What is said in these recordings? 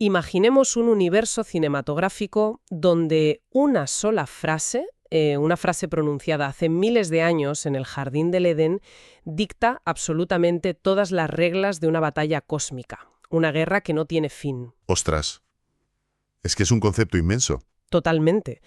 Imaginemos un universo cinematográfico donde una sola frase, una frase pronunciada hace miles de años en el Jardín del Edén, dicta absolutamente todas las reglas de una batalla cósmica, una guerra que no tiene fin. Ostras, es que es un concepto inmenso. Totalmente.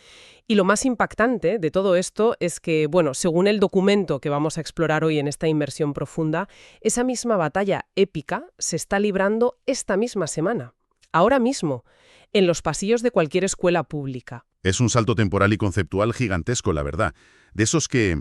Y lo más impactante de todo esto es que, bueno, según el documento que vamos a explorar hoy en esta inmersión profunda, esa misma batalla épica se está librando esta misma semana, ahora mismo, en los pasillos de cualquier escuela pública. Es un salto temporal y conceptual gigantesco, la verdad. De esos que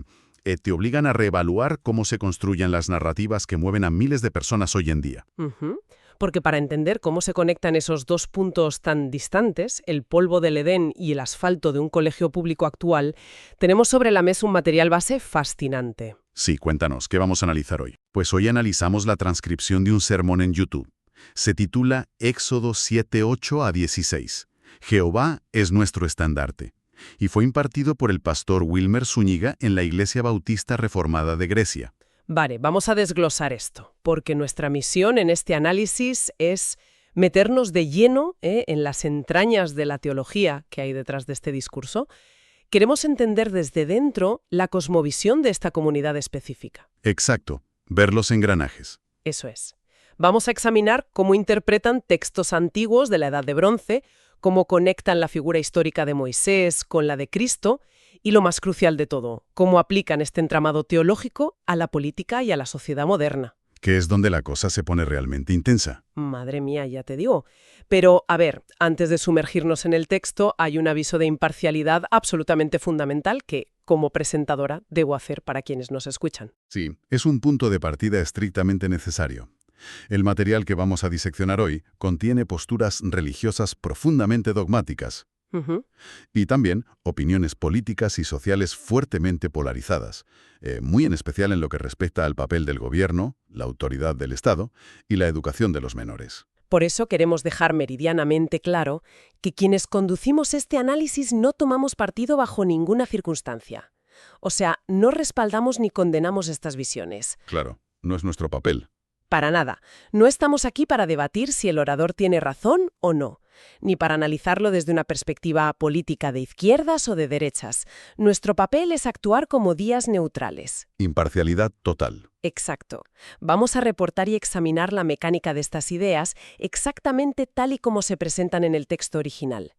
te obligan a reevaluar cómo se construyen las narrativas que mueven a miles de personas hoy en día. Ujú. Porque para entender cómo se conectan esos dos puntos tan distantes, el polvo del Edén y el asfalto de un colegio público actual, tenemos sobre la mesa un material base fascinante. Sí, cuéntanos, ¿qué vamos a analizar hoy? Pues hoy analizamos la transcripción de un sermón en YouTube. Se titula Éxodo 7:8 a 16. Jehová es nuestro estandarte. Y fue impartido por el pastor Wilmer Zúñiga en la Iglesia Bautista Reformada de Grecia. Vale, vamos a desglosar esto, porque nuestra misión en este análisis es meternos de lleno en las entrañas de la teología que hay detrás de este discurso. Queremos entender desde dentro la cosmovisión de esta comunidad específica. Exacto, ver los engranajes. Eso es. Vamos a examinar cómo interpretan textos antiguos de la Edad de Bronce, cómo conectan la figura histórica de Moisés con la de Cristo y, lo más crucial de todo, cómo aplican este entramado teológico a la política y a la sociedad moderna. Que es donde la cosa se pone realmente intensa. Madre mía, ya te digo. Pero, a ver, antes de sumergirnos en el texto, hay un aviso de imparcialidad absolutamente fundamental que, como presentadora, debo hacer para quienes nos escuchan. Sí, es un punto de partida estrictamente necesario. El material que vamos a diseccionar hoy contiene posturas religiosas profundamente dogmáticas Ujú. y también opiniones políticas y sociales fuertemente polarizadas, muy en especial en lo que respecta al papel del gobierno, la autoridad del Estado y la educación de los menores. Por eso queremos dejar meridianamente claro que quienes conducimos este análisis no tomamos partido bajo ninguna circunstancia. O sea, no respaldamos ni condenamos estas visiones. Claro, no es nuestro papel. Para nada. No estamos aquí para debatir si el orador tiene razón o no, ni para analizarlo desde una perspectiva política de izquierdas o de derechas. Nuestro papel es actuar como guías neutrales. Imparcialidad total. Exacto. Vamos a reportar y examinar la mecánica de estas ideas exactamente tal y como se presentan en el texto original.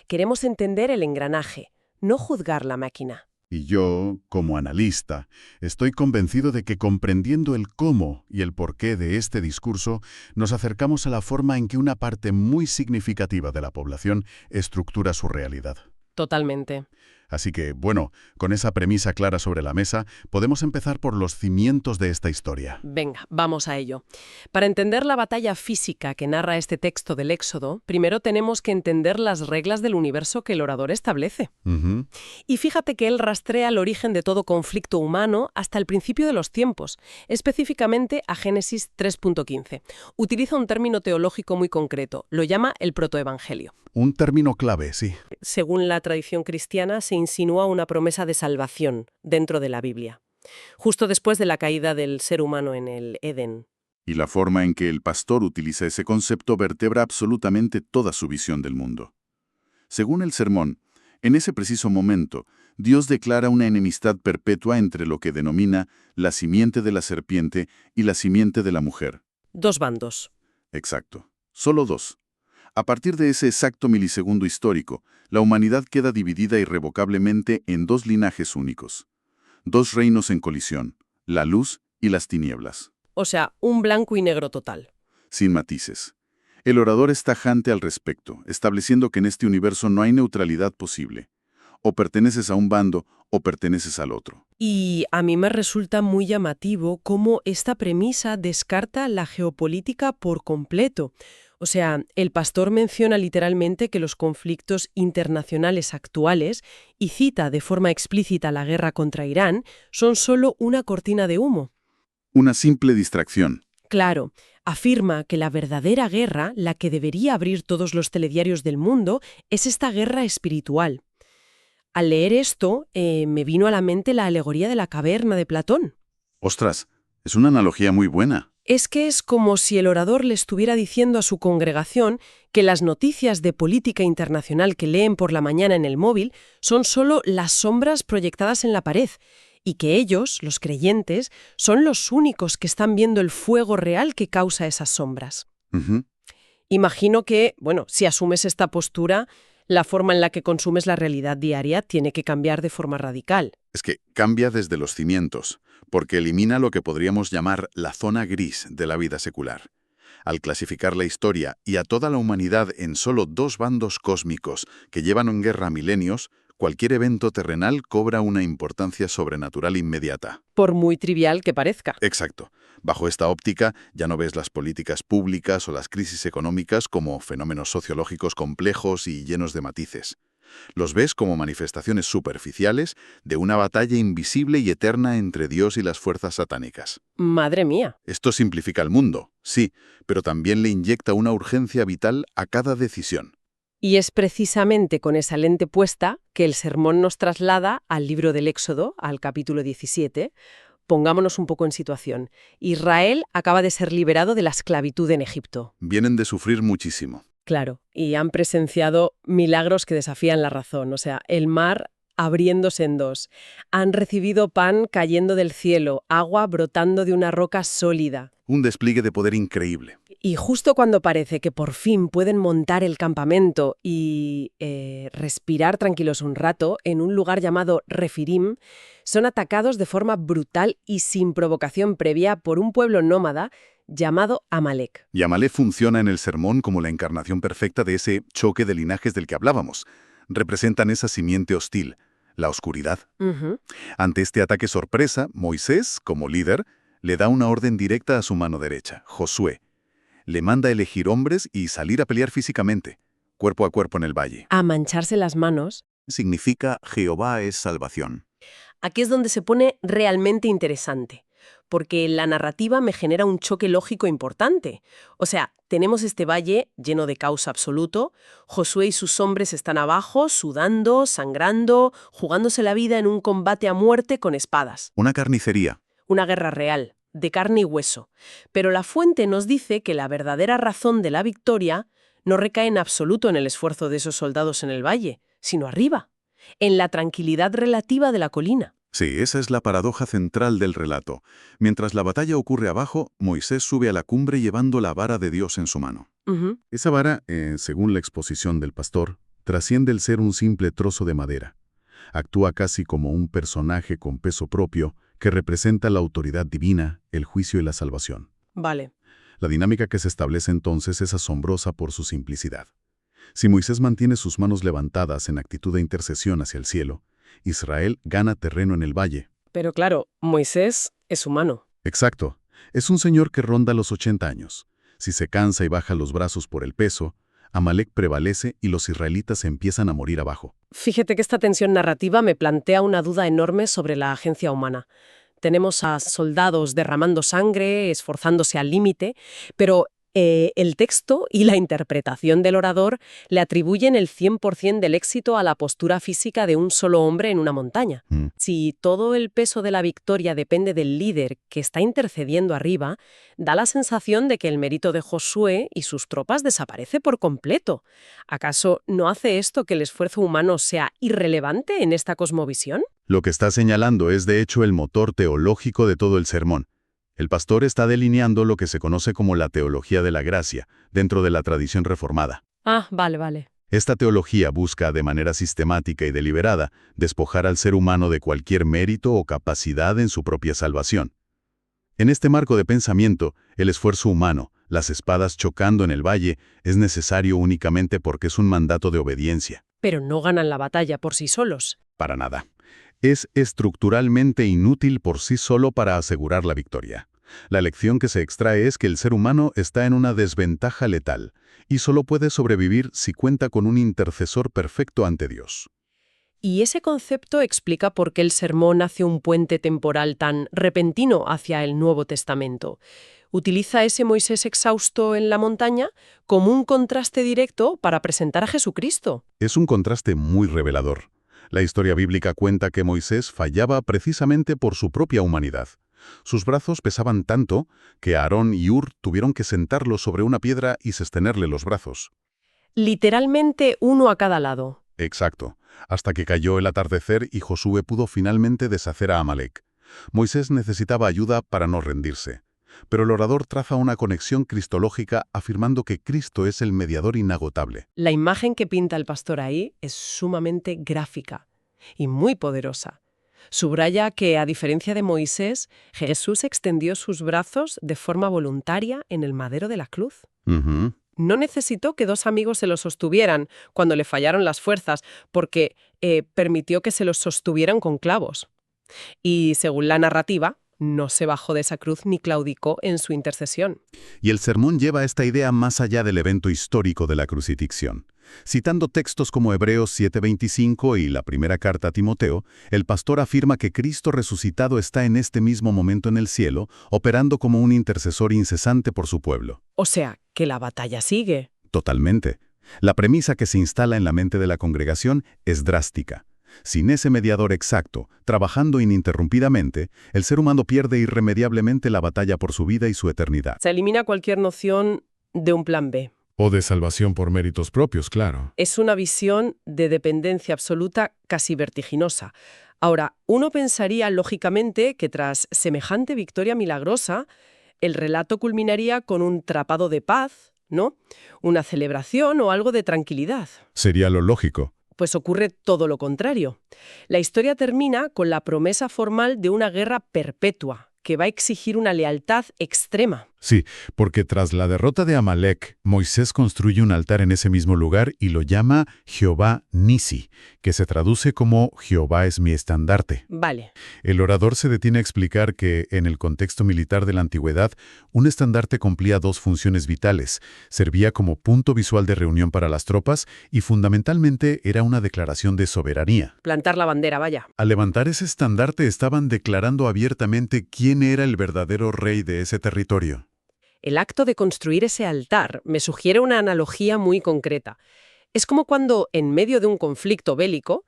Queremos entender el engranaje, no juzgar la máquina. Y yo, como analista, estoy convencido de que comprendiendo el cómo y el porqué de este discurso, nos acercamos a la forma en que una parte muy significativa de la población estructura su realidad. Totalmente. Así que, bueno, con esa premisa clara sobre la mesa, podemos empezar por los cimientos de esta historia. Venga, vamos a ello. Para entender la batalla física que narra este texto del Éxodo, primero tenemos que entender las reglas del universo que el orador establece. Ujú. Y fíjate que él rastrea el origen de todo conflicto humano hasta el principio de los tiempos, específicamente a Génesis 3.15. Utiliza un término teológico muy concreto, lo llama el protoevangelio. Un término clave, sí. Según la tradición cristiana, se insinúa una promesa de salvación dentro de la Biblia, justo después de la caída del ser humano en el Edén. Y la forma en que el pastor utiliza ese concepto vertebra absolutamente toda su visión del mundo. Según el sermón, en ese preciso momento, Dios declara una enemistad perpetua entre lo que denomina la simiente de la serpiente y la simiente de la mujer. Dos bandos. Exacto. Solo dos. A partir de ese exacto milisegundo histórico, la humanidad queda dividida irrevocablemente en dos linajes únicos. Dos reinos en colisión, la luz y las tinieblas. O sea, un blanco y negro total. Sin matices. El orador es tajante al respecto, estableciendo que en este universo no hay neutralidad posible. O perteneces a un bando o perteneces al otro. Y a mí me resulta muy llamativo cómo esta premisa descarta la geopolítica por completo. O sea, el pastor menciona literalmente que los conflictos internacionales actuales, y cita de forma explícita la guerra contra Irán, son solo una cortina de humo. Una simple distracción. Claro, afirma que la verdadera guerra, la que debería abrir todos los telediarios del mundo, es esta guerra espiritual. Al leer esto, me vino a la mente la alegoría de la caverna de Platón. Ostras, es una analogía muy buena. Es que es como si el orador le estuviera diciendo a su congregación que las noticias de política internacional que leen por la mañana en el móvil son solo las sombras proyectadas en la pared, y que ellos, los creyentes, son los únicos que están viendo el fuego real que causa esas sombras. Ujú. Imagino que, bueno, si asumes esta postura, la forma en la que consumes la realidad diaria tiene que cambiar de forma radical. Es que cambia desde los cimientos, porque elimina lo que podríamos llamar la zona gris de la vida secular. Al clasificar la historia y a toda la humanidad en solo dos bandos cósmicos que llevan en guerra milenios, cualquier evento terrenal cobra una importancia sobrenatural inmediata. Por muy trivial que parezca. Exacto. Bajo esta óptica, ya no ves las políticas públicas o las crisis económicas como fenómenos sociológicos complejos y llenos de matices. Los ves como manifestaciones superficiales de una batalla invisible y eterna entre Dios y las fuerzas satánicas. Madre mía. Esto simplifica el mundo, sí, pero también le inyecta una urgencia vital a cada decisión. Y es precisamente con esa lente puesta que el sermón nos traslada al libro del Éxodo, al capítulo 17. Pongámonos un poco en situación. Israel acaba de ser liberado de la esclavitud en Egipto. Vienen de sufrir muchísimo. Claro, y han presenciado milagros que desafían la razón, o sea, el mar abriéndose en dos. Han recibido pan cayendo del cielo, agua brotando de una roca sólida. Un despliegue de poder increíble. Y justo cuando parece que por fin pueden montar el campamento y respirar tranquilos un rato, en un lugar llamado Refirim, son atacados de forma brutal y sin provocación previa por un pueblo nómada llamado Amalek. Y Amalek funciona en el sermón como la encarnación perfecta de ese choque de linajes del que hablábamos. Representan esa simiente hostil, la oscuridad. Ujú. Ante este ataque sorpresa, Moisés, como líder, le da una orden directa a su mano derecha, Josué. Le manda elegir hombres y salir a pelear físicamente, cuerpo a cuerpo en el valle. A mancharse las manos. Significa Jehová es salvación. Aquí es donde se pone realmente interesante, porque la narrativa me genera un choque lógico importante. O sea, tenemos este valle lleno de caos absoluto, Josué y sus hombres están abajo, sudando, sangrando, jugándose la vida en un combate a muerte con espadas. Una carnicería. Una guerra real, de carne y hueso. Pero la fuente nos dice que la verdadera razón de la victoria no recae en absoluto en el esfuerzo de esos soldados en el valle, sino arriba, en la tranquilidad relativa de la colina. Sí, esa es la paradoja central del relato. Mientras la batalla ocurre abajo, Moisés sube a la cumbre llevando la vara de Dios en su mano. Ujú. Esa vara, según la exposición del pastor, trasciende el ser un simple trozo de madera. Actúa casi como un personaje con peso propio que representa la autoridad divina, el juicio y la salvación. Vale. La dinámica que se establece entonces es asombrosa por su simplicidad. Si Moisés mantiene sus manos levantadas en actitud de intercesión hacia el cielo, Israel gana terreno en el valle. Pero claro, Moisés es humano. Exacto. Es un señor que ronda los 80 años. Si se cansa y baja los brazos por el peso, Amalek prevalece y los israelitas empiezan a morir abajo. Fíjate que esta tensión narrativa me plantea una duda enorme sobre la agencia humana. Tenemos a soldados derramando sangre, esforzándose al límite, pero el texto y la interpretación del orador le atribuyen el 100% del éxito a la postura física de un solo hombre en una montaña. Si todo el peso de la victoria depende del líder que está intercediendo arriba, da la sensación de que el mérito de Josué y sus tropas desaparece por completo. ¿Acaso no hace esto que el esfuerzo humano sea irrelevante en esta cosmovisión? Lo que está señalando es de hecho el motor teológico de todo el sermón. El pastor está delineando lo que se conoce como la teología de la gracia, dentro de la tradición reformada. Ah, vale. Esta teología busca, de manera sistemática y deliberada, despojar al ser humano de cualquier mérito o capacidad en su propia salvación. En este marco de pensamiento, el esfuerzo humano, las espadas chocando en el valle, es necesario únicamente porque es un mandato de obediencia. Pero no ganan la batalla por sí solos. Para nada. Es estructuralmente inútil por sí solo para asegurar la victoria. La lección que se extrae es que el ser humano está en una desventaja letal y solo puede sobrevivir si cuenta con un intercesor perfecto ante Dios. Y ese concepto explica por qué el sermón hace un puente temporal tan repentino hacia el Nuevo Testamento. Utiliza ese Moisés exhausto en la montaña como un contraste directo para presentar a Jesucristo. Es un contraste muy revelador. La historia bíblica cuenta que Moisés fallaba precisamente por su propia humanidad. Sus brazos pesaban tanto que Aarón y Hur tuvieron que sentarlo sobre una piedra y sostenerle los brazos. Literalmente uno a cada lado. Exacto, hasta que cayó el atardecer y Josué pudo finalmente deshacer a Amalek. Moisés necesitaba ayuda para no rendirse. Pero el orador traza una conexión cristológica afirmando que Cristo es el mediador inagotable. La imagen que pinta el pastor ahí es sumamente gráfica y muy poderosa. Subraya que, a diferencia de Moisés, Jesús extendió sus brazos de forma voluntaria en el madero de la cruz. Ujú. No necesitó que dos amigos se lo sostuvieran cuando le fallaron las fuerzas, porque permitió que se los sostuvieran con clavos. Y, según la narrativa, no se bajó de esa cruz ni claudicó en su intercesión. Y el sermón lleva esta idea más allá del evento histórico de la crucifixión. Citando textos como Hebreos 7:25 y la primera carta a Timoteo, el pastor afirma que Cristo resucitado está en este mismo momento en el cielo, operando como un intercesor incesante por su pueblo. O sea, que la batalla sigue. Totalmente. La premisa que se instala en la mente de la congregación es drástica. Sin ese mediador exacto, trabajando ininterrumpidamente, el ser humano pierde irremediablemente la batalla por su vida y su eternidad. Se elimina cualquier noción de un plan B. O de salvación por méritos propios, claro. Es una visión de dependencia absoluta casi vertiginosa. Ahora, uno pensaría lógicamente que tras semejante victoria milagrosa, el relato culminaría con un trapado de paz, ¿no? Una celebración o algo de tranquilidad. Sería lo lógico. Pues ocurre todo lo contrario. La historia termina con la promesa formal de una guerra perpetua, que va a exigir una lealtad extrema. Sí, porque tras la derrota de Amalek, Moisés construye un altar en ese mismo lugar y lo llama Jehová Nisi, que se traduce como Jehová es mi estandarte. Vale. El orador se detiene a explicar que, en el contexto militar de la antigüedad, un estandarte cumplía dos funciones vitales. Servía como punto visual de reunión para las tropas y, fundamentalmente, era una declaración de soberanía. Plantar la bandera, vaya. Al levantar ese estandarte estaban declarando abiertamente quién era el verdadero rey de ese territorio. El acto de construir ese altar me sugiere una analogía muy concreta. Es como cuando, en medio de un conflicto bélico,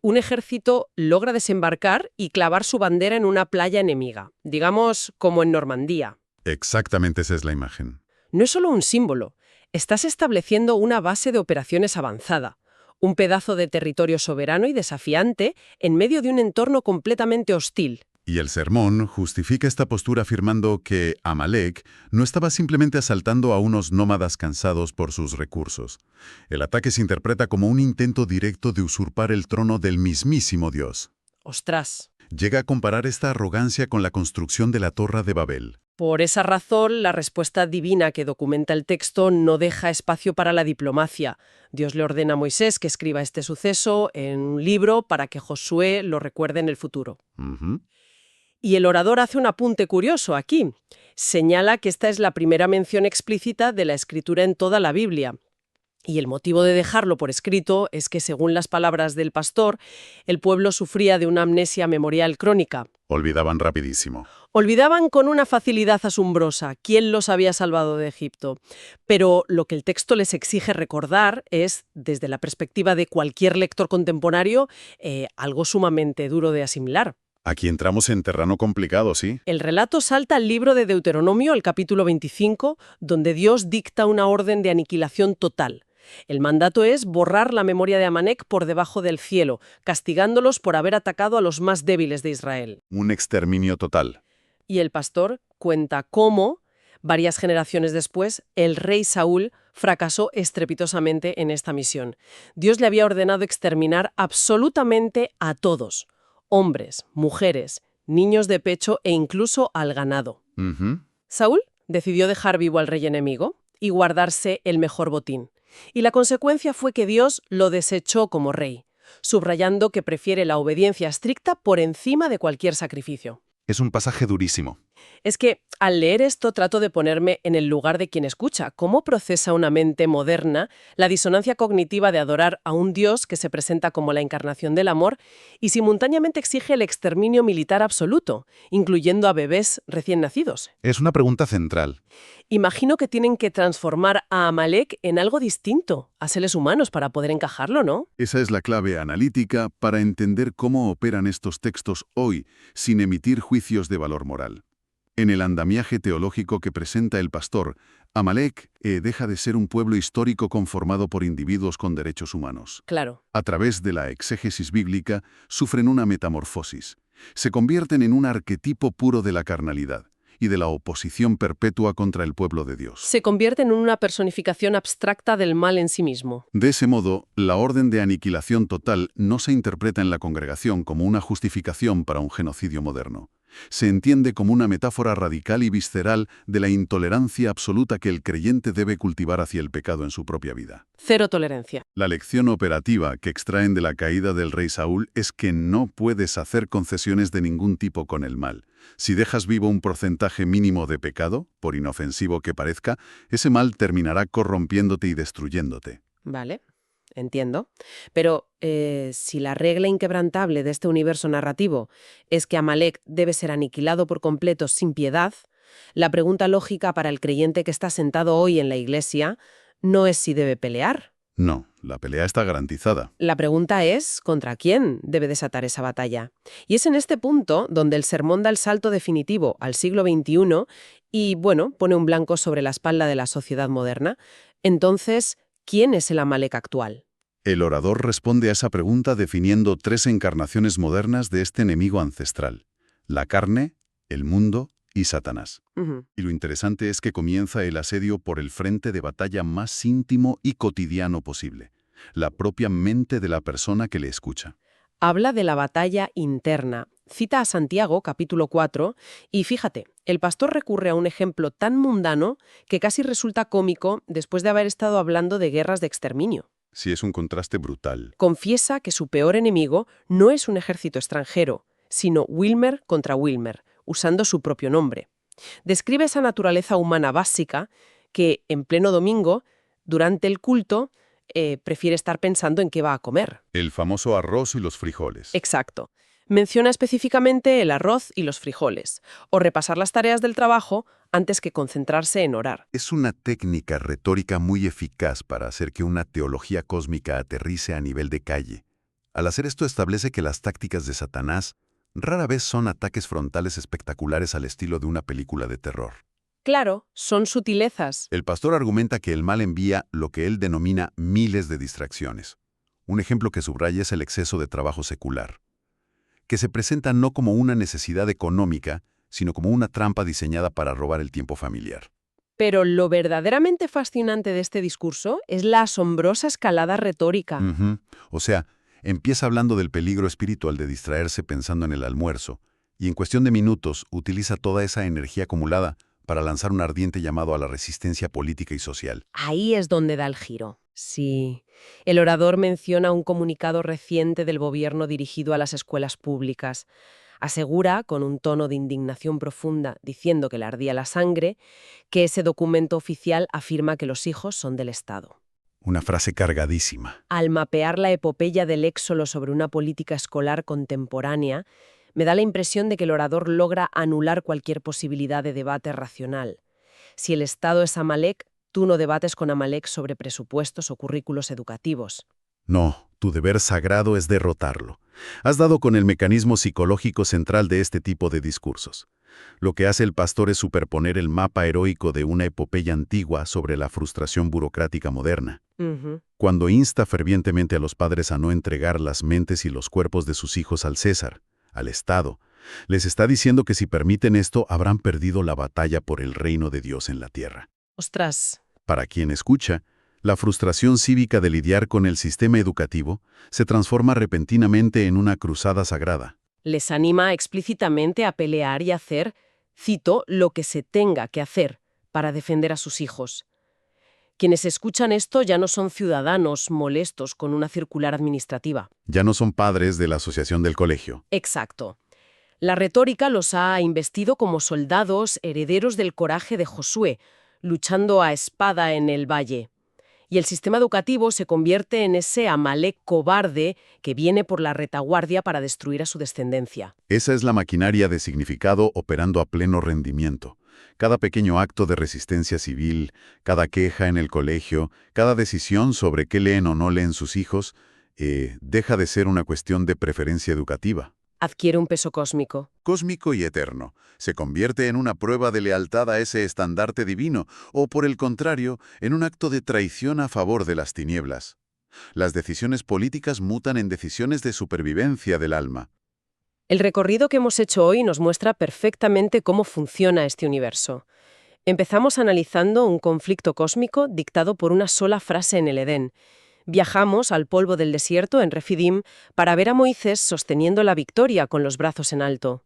un ejército logra desembarcar y clavar su bandera en una playa enemiga, digamos como en Normandía. Exactamente esa es la imagen. No es solo un símbolo, estás estableciendo una base de operaciones avanzada, un pedazo de territorio soberano y desafiante en medio de un entorno completamente hostil. Y el sermón justifica esta postura afirmando que Amalek no estaba simplemente asaltando a unos nómadas cansados por sus recursos. El ataque se interpreta como un intento directo de usurpar el trono del mismísimo Dios. ¡Ostras! Llega a comparar esta arrogancia con la construcción de la Torre de Babel. Por esa razón, la respuesta divina que documenta el texto no deja espacio para la diplomacia. Dios le ordena a Moisés que escriba este suceso en un libro para que Josué lo recuerde en el futuro. Ujú. Y el orador hace un apunte curioso aquí. Señala que esta es la primera mención explícita de la escritura en toda la Biblia. Y el motivo de dejarlo por escrito es que, según las palabras del pastor, el pueblo sufría de una amnesia memorial crónica. Olvidaban rapidísimo. Olvidaban con una facilidad asombrosa quién los había salvado de Egipto. Pero lo que el texto les exige recordar es, desde la perspectiva de cualquier lector contemporáneo, algo sumamente duro de asimilar. Aquí entramos en terreno complicado, ¿sí? El relato salta al libro de Deuteronomio, al capítulo 25, donde Dios dicta una orden de aniquilación total. El mandato es borrar la memoria de Amalek por debajo del cielo, castigándolos por haber atacado a los más débiles de Israel. Un exterminio total. Y el pastor cuenta cómo, varias generaciones después, el rey Saúl fracasó estrepitosamente en esta misión. Dios le había ordenado exterminar absolutamente a todos: hombres, mujeres, niños de pecho e incluso al ganado. Ujú. Saúl decidió dejar vivo al rey enemigo y guardarse el mejor botín. Y la consecuencia fue que Dios lo desechó como rey, subrayando que prefiere la obediencia estricta por encima de cualquier sacrificio. Es un pasaje durísimo. Es que al leer esto trato de ponerme en el lugar de quien escucha. ¿Cómo procesa una mente moderna la disonancia cognitiva de adorar a un Dios que se presenta como la encarnación del amor y simultáneamente exige el exterminio militar absoluto, incluyendo a bebés recién nacidos? Es una pregunta central. Imagino que tienen que transformar a Amalek en algo distinto, a seres humanos, para poder encajarlo, ¿no? Esa es la clave analítica para entender cómo operan estos textos hoy, sin emitir juicios de valor moral. En el andamiaje teológico que presenta el pastor, Amalek deja de ser un pueblo histórico conformado por individuos con derechos humanos. Claro. A través de la exégesis bíblica, sufren una metamorfosis. Se convierten en un arquetipo puro de la carnalidad y de la oposición perpetua contra el pueblo de Dios. Se convierte en una personificación abstracta del mal en sí mismo. De ese modo, la orden de aniquilación total no se interpreta en la congregación como una justificación para un genocidio moderno. Se entiende como una metáfora radical y visceral de la intolerancia absoluta que el creyente debe cultivar hacia el pecado en su propia vida. Cero tolerancia. La lección operativa que extraen de la caída del rey Saúl es que no puedes hacer concesiones de ningún tipo con el mal. Si dejas vivo un porcentaje mínimo de pecado, por inofensivo que parezca, ese mal terminará corrompiéndote y destruyéndote. Vale, entiendo. Pero si la regla inquebrantable de este universo narrativo es que Amalek debe ser aniquilado por completo sin piedad, la pregunta lógica para el creyente que está sentado hoy en la iglesia no es si debe pelear. No, la pelea está garantizada. La pregunta es ¿contra quién debe desatar esa batalla? Y es en este punto donde el sermón da el salto definitivo al siglo XXI y, bueno, pone un blanco sobre la espalda de la sociedad moderna. Entonces, ¿quién es el Amalek actual? El orador responde a esa pregunta definiendo 3 encarnaciones modernas de este enemigo ancestral: la carne, el mundo y Satanás. Ujú. Y lo interesante es que comienza el asedio por el frente de batalla más íntimo y cotidiano posible: la propia mente de la persona que le escucha. Habla de la batalla interna. Cita a Santiago, capítulo 4, y fíjate, el pastor recurre a un ejemplo tan mundano que casi resulta cómico después de haber estado hablando de guerras de exterminio. Sí, es un contraste brutal. Confiesa que su peor enemigo no es un ejército extranjero, sino Wilmer contra Wilmer, usando su propio nombre. Describe esa naturaleza humana básica que, en pleno domingo, durante el culto, prefiere estar pensando en qué va a comer. El famoso arroz y los frijoles. Exacto. Menciona específicamente el arroz y los frijoles, o repasar las tareas del trabajo antes que concentrarse en orar. Es una técnica retórica muy eficaz para hacer que una teología cósmica aterrice a nivel de calle. Al hacer esto establece que las tácticas de Satanás rara vez son ataques frontales espectaculares al estilo de una película de terror. Claro, son sutilezas. El pastor argumenta que el mal envía lo que él denomina miles de distracciones. Un ejemplo que subraya es el exceso de trabajo secular, que se presenta no como una necesidad económica, sino como una trampa diseñada para robar el tiempo familiar. Pero lo verdaderamente fascinante de este discurso es la asombrosa escalada retórica. Ujú. O sea, empieza hablando del peligro espiritual de distraerse pensando en el almuerzo, y en cuestión de minutos utiliza toda esa energía acumulada para lanzar un ardiente llamado a la resistencia política y social. Ahí es donde da el giro. Sí. El orador menciona un comunicado reciente del gobierno dirigido a las escuelas públicas. Asegura, con un tono de indignación profunda, diciendo que le ardía la sangre, que ese documento oficial afirma que los hijos son del Estado. Una frase cargadísima. Al mapear la epopeya del éxodo sobre una política escolar contemporánea, me da la impresión de que el orador logra anular cualquier posibilidad de debate racional. Si el Estado es Amalek, tú no debates con Amalek sobre presupuestos o currículos educativos. No, tu deber sagrado es derrotarlo. Has dado con el mecanismo psicológico central de este tipo de discursos. Lo que hace el pastor es superponer el mapa heroico de una epopeya antigua sobre la frustración burocrática moderna. Ujú. Cuando insta fervientemente a los padres a no entregar las mentes y los cuerpos de sus hijos al César, al Estado, les está diciendo que si permiten esto habrán perdido la batalla por el reino de Dios en la tierra. Ostras, Para quien escucha, la frustración cívica de lidiar con el sistema educativo se transforma repentinamente en una cruzada sagrada. les anima explícitamente a pelear y hacer, cito, lo que se tenga que hacer para defender a sus hijos. Quienes escuchan esto ya no son ciudadanos molestos con una circular administrativa. Ya no son padres de la asociación del colegio. Exacto. La retórica los ha investido como soldados herederos del coraje de Josué, luchando a espada en el valle. Y el sistema educativo se convierte en ese Amalek cobarde que viene por la retaguardia para destruir a su descendencia. Esa es la maquinaria de significado operando a pleno rendimiento. Cada pequeño acto de resistencia civil, cada queja en el colegio, cada decisión sobre qué leen o no leen sus hijos, deja de ser una cuestión de preferencia educativa. Adquiere un peso cósmico. Cósmico y eterno. Se convierte en una prueba de lealtad a ese estandarte divino, o por el contrario, en un acto de traición a favor de las tinieblas. Las decisiones políticas mutan en decisiones de supervivencia del alma. El recorrido que hemos hecho hoy nos muestra perfectamente cómo funciona este universo. Empezamos analizando un conflicto cósmico dictado por una sola frase en el Edén. Viajamos al polvo del desierto en Refidim para ver a Moisés sosteniendo la victoria con los brazos en alto.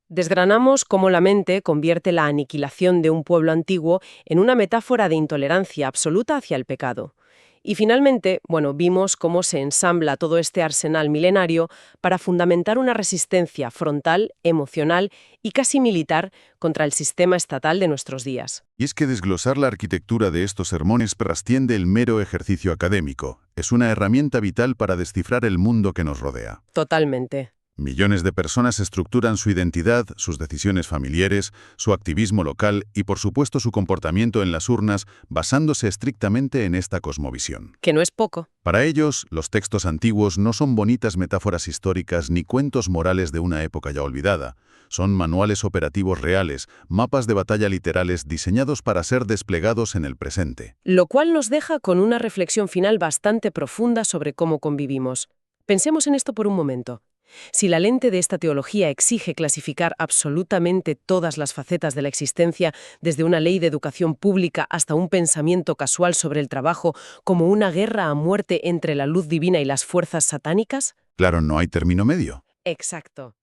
Desgranamos cómo la mente convierte la aniquilación de un pueblo antiguo en una metáfora de intolerancia absoluta hacia el pecado. Y finalmente, vimos cómo se ensambla todo este arsenal milenario para fundamentar una resistencia frontal, emocional y casi militar contra el sistema estatal de nuestros días. Y es que desglosar la arquitectura de estos sermones trasciende el mero ejercicio académico. Es una herramienta vital para descifrar el mundo que nos rodea. Totalmente. Millones de personas estructuran su identidad, sus decisiones familiares, su activismo local y, por supuesto, su comportamiento en las urnas, basándose estrictamente en esta cosmovisión. Que no es poco. Para ellos, los textos antiguos no son bonitas metáforas históricas ni cuentos morales de una época ya olvidada. Son manuales operativos reales, mapas de batalla literales diseñados para ser desplegados en el presente. Lo cual nos deja con una reflexión final bastante profunda sobre cómo convivimos. Pensemos en esto por un momento. Si la lente de esta teología exige clasificar absolutamente todas las facetas de la existencia, desde una ley de educación pública hasta un pensamiento casual sobre el trabajo, como una guerra a muerte entre la luz divina y las fuerzas satánicas... Claro, no hay término medio. Exacto.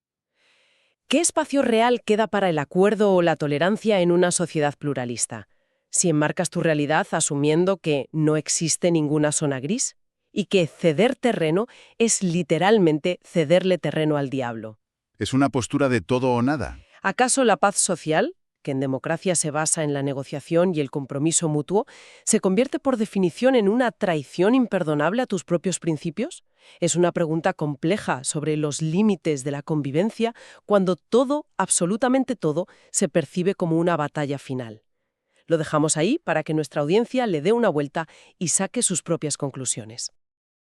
¿Qué espacio real queda para el acuerdo o la tolerancia en una sociedad pluralista? Si enmarcas tu realidad asumiendo que no existe ninguna zona gris y que ceder terreno es literalmente cederle terreno al diablo. ¿Es una postura de todo o nada? ¿Acaso la paz social, que en democracia se basa en la negociación y el compromiso mutuo, se convierte por definición en una traición imperdonable a tus propios principios? Es una pregunta compleja sobre los límites de la convivencia cuando todo, absolutamente todo, se percibe como una batalla final. Lo dejamos ahí para que nuestra audiencia le dé una vuelta y saque sus propias conclusiones.